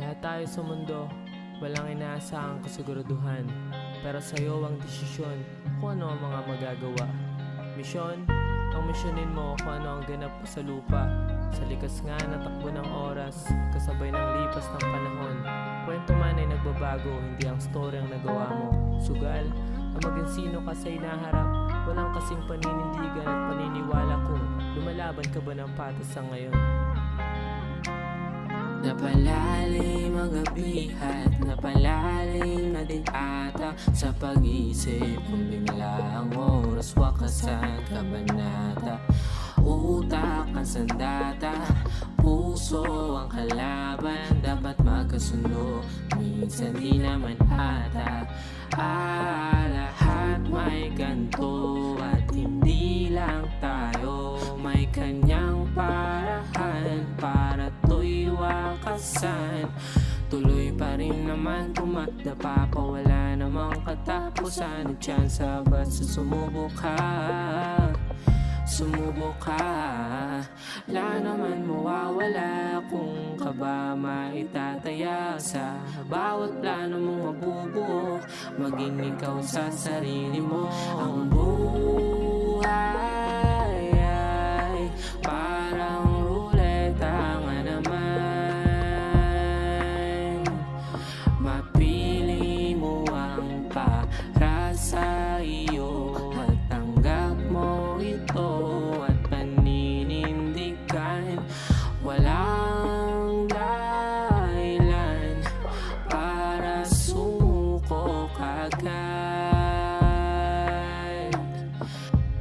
Lahat tayo sa mundo, walang inaasahang kasiguraduhan. Pero sa'yo ang desisyon kung ano ang mga magagawa. Misyon, ang misyonin mo kung ano ang ganap mo sa lupa. Sa likas nga na takbo ng oras, kasabay ng lipas ng panahon. Kwento man ay nagbabago, hindi ang story ang nagawa mo. Sugal, na maging sino ka sa inaharap. Walang kasing paninindigan at paniniwala kung lumalaban ka ba ng patas sa ngayon. Napalalim ang gabi at napalalim na din ata sa pag-isip kung bigla ang oras wakasan kabanata. Utak ang sandata, puso ang kalaban, dapat magkasundo, minsan di naman ata. Lahat may ganto at hindi lang tayo, may kanyang parahan para to'y wakasan. Tuloy pa rin naman tumatdapa pa, wala namang katapusan. At tsansa basta sumubok ka, sumubok ka. Wala naman mawawala kung ka ba maitataya sa bawat plano mong mabubuo. Maging ikaw sa sarili mo. Ang buhay ay parang ruleta nga naman. Mapili mo ang para sa iyo at tanggap mo ito at paninindigan. Walang dahilan para sumuko kagad.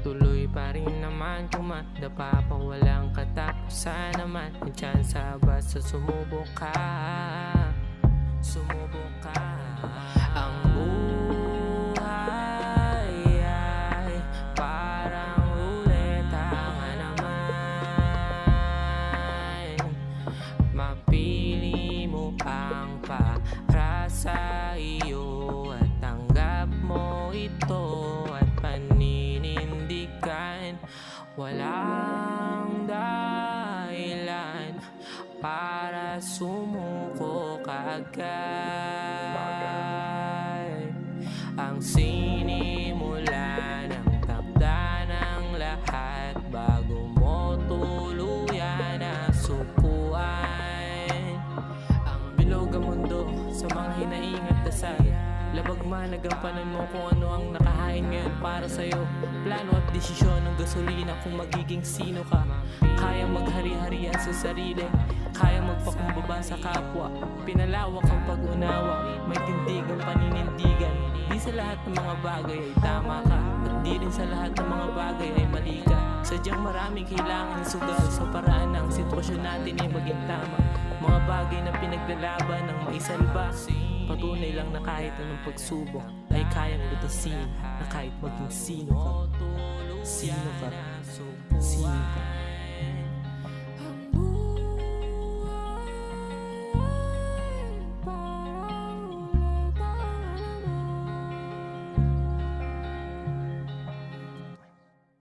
Tuloy pa rin naman tumatdapa pa, walang katapusan naman. May tsansa basta sumubok ka, sumubok ka. Ang buhay ay parang ruleta nga naman. Mapili mo ang para sa iyo at tanggap mo ito at paninindigan. Walang dahilan para sumuko kaagad. Ang sinimula ng takda ng lahat bago mo tuluyan na sukuan. Ang bilog ang mundo sa mga hinaingat dasal. Labag man nagampanan mo kung ano ang nakahain ngayon para sa'yo. Plano at desisyon ng gasolina kung magiging sino ka. Kaya maghari-harian sa sarili, kaya magpakumbaba sa kapwa. Pinalawak ang pag-unawa, may tindigang paninindigan. Di sa lahat ng mga bagay ay tama ka, at di rin sa lahat ng mga bagay ay mali ka. Sadyang maraming kailangan sugal sa paraan ng sitwasyon natin ay maging tama. Mga bagay na pinaglalaban ng maisalba, patunay lang na kahit anong pagsubok ay kayang lutasin, na kahit maging sino ka. Sino ka? Sino ka?